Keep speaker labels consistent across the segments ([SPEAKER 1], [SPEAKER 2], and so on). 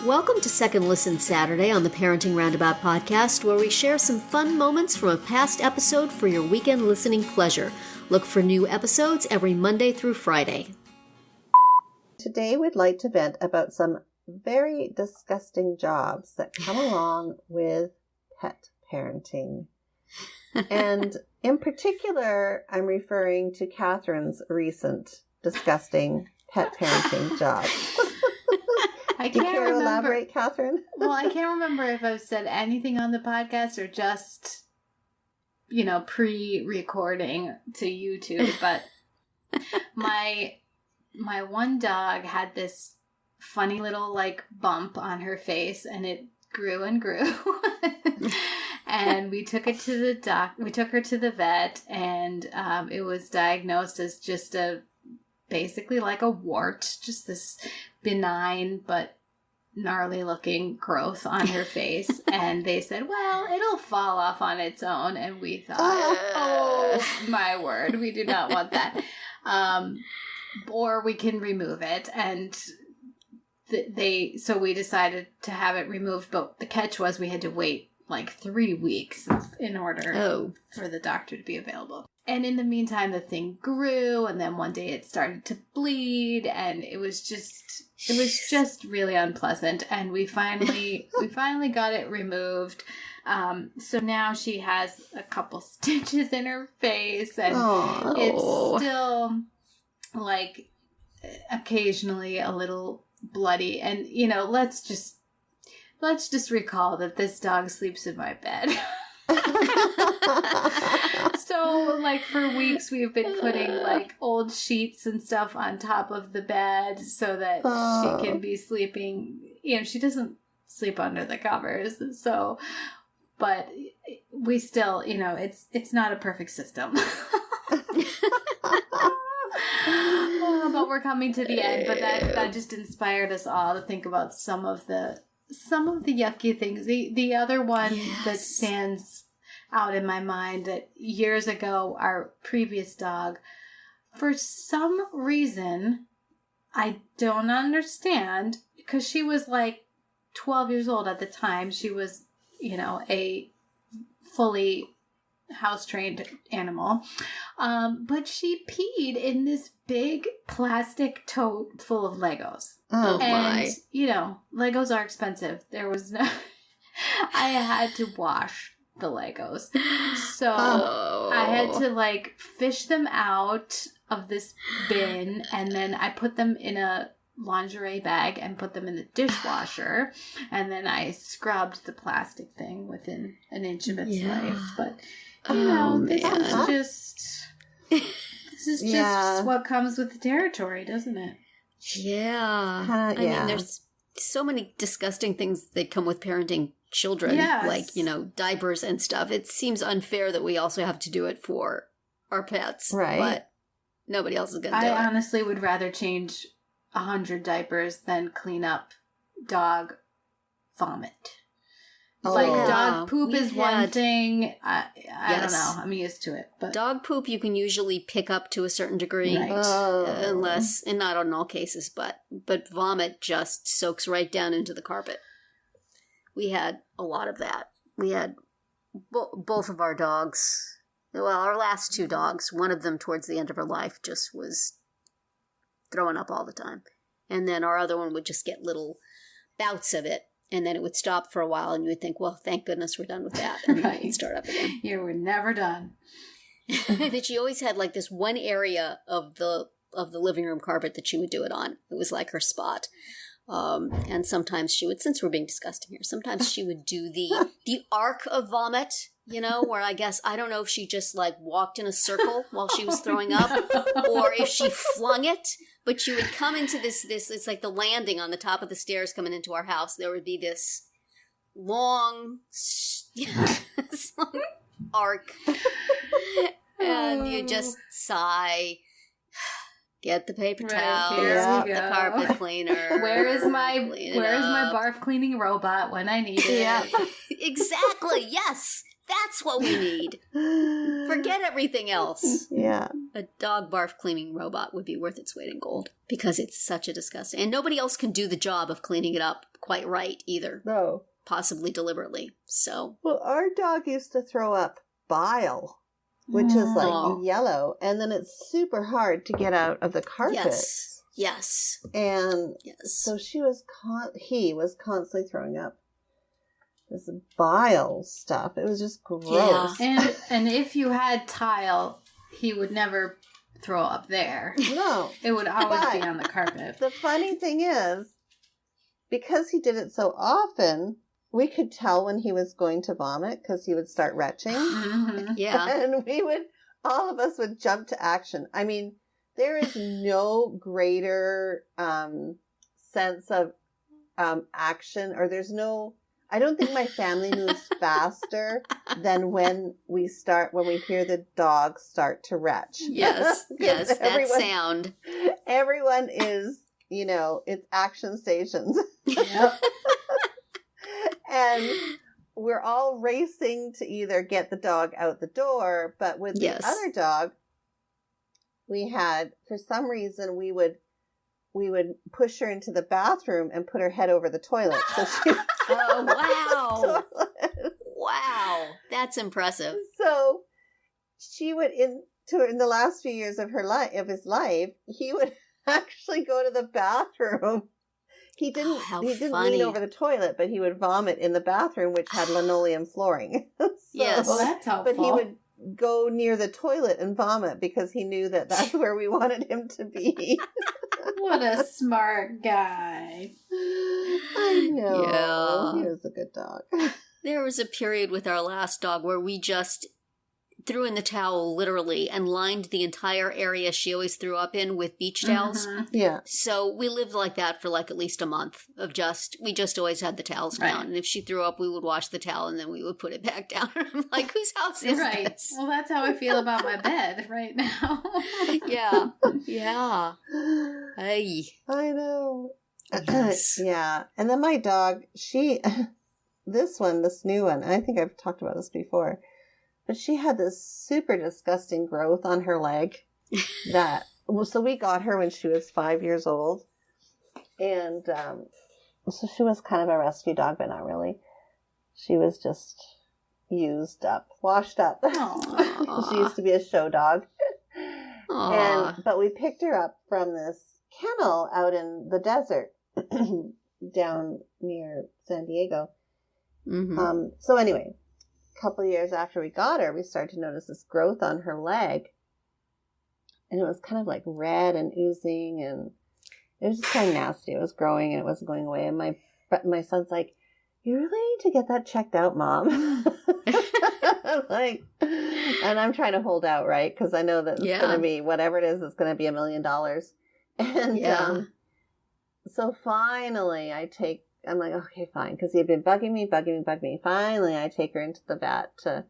[SPEAKER 1] Welcome to Second Listen Saturday on the Parenting Roundabout podcast, where we share some fun moments from a past episode for your weekend listening pleasure. Look for new episodes every Monday through Friday.
[SPEAKER 2] Today we'd like to vent about some very disgusting jobs that come along with pet parenting. And in particular, I'm referring to Catherine's recent disgusting pet parenting job.
[SPEAKER 3] I
[SPEAKER 2] Do you
[SPEAKER 3] can't
[SPEAKER 2] care to
[SPEAKER 3] remember.
[SPEAKER 2] elaborate, Catherine?
[SPEAKER 3] Well, I can't remember if I've said anything on the podcast or just, pre-recording to YouTube. But my one dog had this funny little bump on her face, and it grew and grew. And we took it to the we took her to the vet, and it was diagnosed as just basically like a wart, just this benign but gnarly looking growth on her face. And they said, well, it'll fall off on its own. And we thought, oh my word, we do not want that. Or we can remove it. And so we decided to have it removed. But the catch was we had to wait 3 weeks in order for the doctor to be available. And in the meantime, the thing grew, and then one day it started to bleed, and it was just really unpleasant. And we finally got it removed. So now she has a couple stitches in her face, and it's still occasionally a little bloody. And let's just recall that this dog sleeps in my bed. So for weeks we've been putting old sheets and stuff on top of the bed so that she can be sleeping. She doesn't sleep under the covers, so, but we still, it's not a perfect system. But we're coming to the end. But that just inspired us all to think about some of the yucky things. The other one that stands out in my mind, that years ago, our previous dog, for some reason, I don't understand, because she was 12 years old at the time. She was, a fully house-trained animal. But she peed in this big plastic tote full of Legos.
[SPEAKER 1] Oh,
[SPEAKER 3] and,
[SPEAKER 1] my.
[SPEAKER 3] Legos are expensive. There was no... I had to wash the Legos. So I had to, fish them out of this bin, and then I put them in a lingerie bag and put them in the dishwasher, and then I scrubbed the plastic thing within an inch of its life. But, this is just what comes with the territory, doesn't it?
[SPEAKER 1] Yeah. I mean, there's so many disgusting things that come with parenting children, diapers and stuff. It seems unfair that we also have to do it for our pets. Right. But nobody else is going to do it.
[SPEAKER 3] I honestly would rather change 100 diapers than clean up dog vomit. Dog poop is one thing. I don't know. I'm used to it. But
[SPEAKER 1] dog poop you can usually pick up to a certain degree,
[SPEAKER 3] right.
[SPEAKER 1] Unless, and not in all cases, but vomit just soaks right down into the carpet. We had a lot of that. We had both of our dogs. Well, our last two dogs, one of them towards the end of her life just was throwing up all the time. And then our other one would just get little bouts of it. And then it would stop for a while, and you would think, well, thank goodness we're done with that. And then it would start up again.
[SPEAKER 3] You were never done.
[SPEAKER 1] But she always had this one area of the living room carpet that she would do it on. It was her spot. And sometimes she would, since we're being disgusting here, sometimes she would do the arc of vomit, where I don't know if she just walked in a circle while she was throwing up, or if she flung it, but she would come into this, it's like the landing on the top of the stairs coming into our house. There would be this long arc, and you just sigh. Get the paper towels, get the carpet cleaner.
[SPEAKER 3] Where is my barf cleaning robot when I need it?
[SPEAKER 1] Yeah, exactly. Yes, That's what we need. Forget everything else.
[SPEAKER 2] Yeah.
[SPEAKER 1] A dog barf cleaning robot would be worth its weight in gold because it's such a disgusting. And nobody else can do the job of cleaning it up quite right either,
[SPEAKER 2] No.
[SPEAKER 1] possibly deliberately. So,
[SPEAKER 2] Well, our dog used to throw up bile, which is
[SPEAKER 1] Oh.
[SPEAKER 2] like yellow, and then it's super hard to get out of the carpet.
[SPEAKER 1] yes,
[SPEAKER 2] And
[SPEAKER 1] yes.
[SPEAKER 2] so he was constantly throwing up this bile stuff. It was just gross.
[SPEAKER 1] Yeah.
[SPEAKER 3] And if you had tile, he would never throw up there.
[SPEAKER 2] No.
[SPEAKER 3] It would always be
[SPEAKER 2] But
[SPEAKER 3] on the carpet.
[SPEAKER 2] the funny thing is, because he did it so often, we could tell when he was going to vomit because he would start retching.
[SPEAKER 3] Mhm.
[SPEAKER 1] Yeah.
[SPEAKER 2] And all of us would jump to action. I mean, there is no greater sense of action, or I don't think my family moves faster than when we hear the dog start to retch.
[SPEAKER 1] Yes, yes, that sound.
[SPEAKER 2] Everyone is, it's action stations.
[SPEAKER 3] Yep.
[SPEAKER 2] And we're all racing to either get the dog out the door, but with
[SPEAKER 1] Yes.
[SPEAKER 2] the other dog, we had, for some reason, we would push her into the bathroom and put her head over the toilet. So she
[SPEAKER 1] Oh, wow.
[SPEAKER 2] toilet.
[SPEAKER 1] Wow. That's impressive.
[SPEAKER 2] So she would, in the last few years of his life, he would actually go to the bathroom. He didn't
[SPEAKER 1] How
[SPEAKER 2] lean
[SPEAKER 1] funny.
[SPEAKER 2] over the toilet, but he would vomit in the bathroom, which had linoleum flooring.
[SPEAKER 1] Yes.
[SPEAKER 3] Well, that's helpful.
[SPEAKER 2] But he would go near the toilet and vomit because he knew that that's where we wanted him to be.
[SPEAKER 3] What a smart guy.
[SPEAKER 2] I know.
[SPEAKER 1] Yeah.
[SPEAKER 2] He was a good dog.
[SPEAKER 1] There was a period with our last dog where we just threw in the towel literally and lined the entire area she always threw up in with beach towels.
[SPEAKER 3] Mhm.
[SPEAKER 2] Yeah.
[SPEAKER 1] So we lived like that for like at least a month we just always had the towels down.
[SPEAKER 3] Right.
[SPEAKER 1] And if she threw up, we would wash the towel and then we would put it back down. I'm like, whose house is
[SPEAKER 3] Right.
[SPEAKER 1] this?
[SPEAKER 3] Well, that's how I feel about my bed right now.
[SPEAKER 1] Yeah. Yeah. Hey.
[SPEAKER 2] I know.
[SPEAKER 1] Yes.
[SPEAKER 2] Yeah. And then my dog, this new one, I think I've talked about this before, but she had this super disgusting growth on her leg so we got her when she was 5 years old. And so she was kind of a rescue dog, but not really. She was just washed up.
[SPEAKER 3] Aw.
[SPEAKER 2] She used to be a show dog.
[SPEAKER 1] Aw.
[SPEAKER 2] But we picked her up from this kennel out in the desert down near San Diego.
[SPEAKER 1] Mhm.
[SPEAKER 2] So anyway, a couple of years after we got her, we started to notice this growth on her leg. And it was kind of like red and oozing, and it was just kind of nasty. It was growing and it wasn't going away. And my son's like, "You really need to get that checked out, Mom." I'm like, and I'm trying to hold out, right? Because I know that it's going to be, whatever it is, it's going to be $1 million. And so finally I'm like, okay, fine. Because he had been bugging me. Finally, I take her into the vet to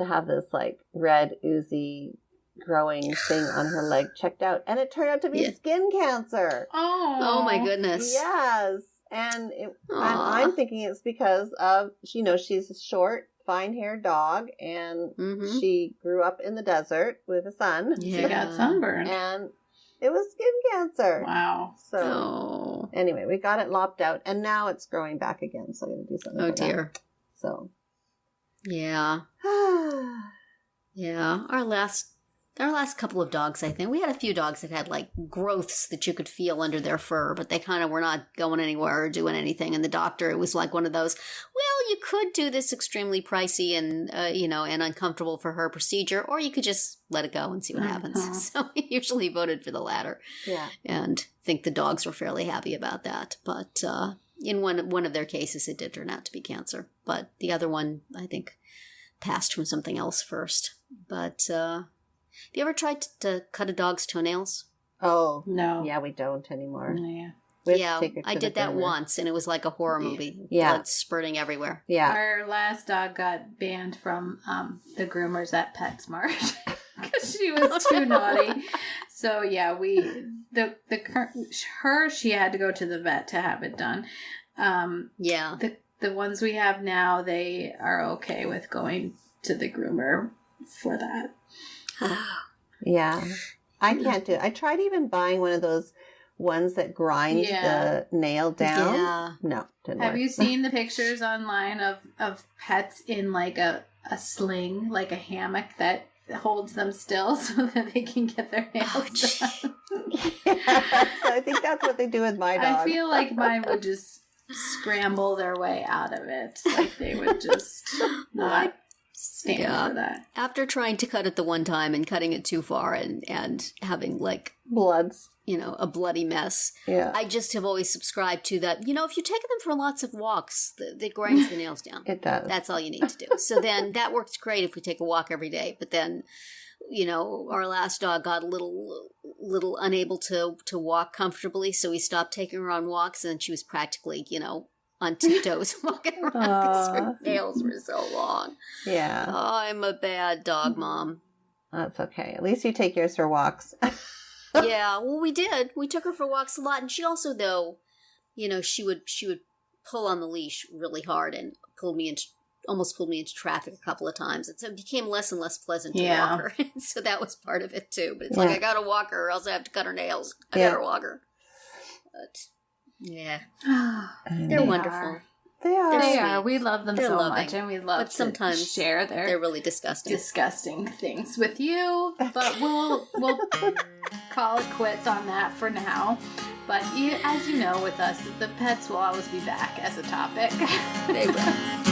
[SPEAKER 2] have this like red, oozy, growing thing on her leg checked out. And it turned out to be skin cancer.
[SPEAKER 3] Oh
[SPEAKER 1] my goodness.
[SPEAKER 2] Yes. And I'm thinking it's because of, she's a short, fine-haired dog, and she grew up in the desert with a sun.
[SPEAKER 3] She got sunburned.
[SPEAKER 2] And it was skin cancer.
[SPEAKER 3] Wow.
[SPEAKER 2] So anyway, we got it lopped out, and now it's growing back again. So I'm going to do something.
[SPEAKER 1] Oh,
[SPEAKER 2] about
[SPEAKER 1] dear.
[SPEAKER 2] that. So.
[SPEAKER 1] Yeah. Yeah. Our last couple of dogs, I think, we had a few dogs that had like growths that you could feel under their fur, but they kind of were not going anywhere or doing anything. And the doctor, it was like one of those, well, you could do this extremely pricey and, and uncomfortable for her procedure, or you could just let it go and see what happens. So we usually voted for the latter.
[SPEAKER 2] Yeah.
[SPEAKER 1] And think the dogs were fairly happy about that. But in one of their cases, it did turn out to be cancer. But the other one, I think, passed from something else first. But have you ever tried to cut a dog's toenails?
[SPEAKER 2] Oh.
[SPEAKER 3] No.
[SPEAKER 2] Yeah, we don't anymore.
[SPEAKER 3] Yeah.
[SPEAKER 1] Yeah, I did that once, and it was like a horror movie.
[SPEAKER 2] Yeah.
[SPEAKER 1] Blood spurting everywhere.
[SPEAKER 2] Yeah.
[SPEAKER 3] Our last dog got banned from the groomers at PetSmart because she was too naughty. So yeah, she had to go to the vet to have it done.
[SPEAKER 1] Yeah.
[SPEAKER 3] The ones we have now, they are okay with going to the groomer for that.
[SPEAKER 2] Yeah. I can't do it. I tried even buying one of those ones that grind the nail down.
[SPEAKER 1] Yeah.
[SPEAKER 2] No, didn't
[SPEAKER 3] Have
[SPEAKER 2] work.
[SPEAKER 3] you seen the pictures online of pets in like a sling, like a hammock that holds them still so that they can get their nails done?
[SPEAKER 2] Yes, I think that's what they do with my dog.
[SPEAKER 3] I feel like mine would just scramble their way out of it. Like they would just not stand for that.
[SPEAKER 1] After trying to cut it the one time and cutting it too far and having like,
[SPEAKER 2] Bloods.
[SPEAKER 1] a bloody mess,
[SPEAKER 2] Yeah.
[SPEAKER 1] I just have always subscribed to that. If you take them for lots of walks, it grinds the nails down.
[SPEAKER 2] It does.
[SPEAKER 1] That's all you need to do. So then that works great if we take a walk every day. But then, our last dog got a little unable to walk comfortably, so we stopped taking her on walks, and then she was practically, on tiptoes walking around because her nails were so long.
[SPEAKER 2] Yeah.
[SPEAKER 1] I'm a bad dog mom.
[SPEAKER 2] That's okay. At least you take yours for walks.
[SPEAKER 1] Yeah, well, we did. We took her for walks a lot, and she also, though, she would pull on the leash really hard and almost pulled me into traffic a couple of times. And so it became less and less pleasant to walk her. So that was part of it too. But it's like, I gotta walk her or else I have to cut her nails. I gotta walk her. But yeah. They're wonderful.
[SPEAKER 2] They are.
[SPEAKER 3] They are. We love them
[SPEAKER 1] They're
[SPEAKER 3] so
[SPEAKER 1] loving.
[SPEAKER 3] much, and we love
[SPEAKER 1] But sometimes
[SPEAKER 3] to share
[SPEAKER 1] they're really disgusting.
[SPEAKER 3] disgusting things with you. But we'll call it quits on that for now. But as you know, with us, the pets will always be back as a topic.
[SPEAKER 1] They will.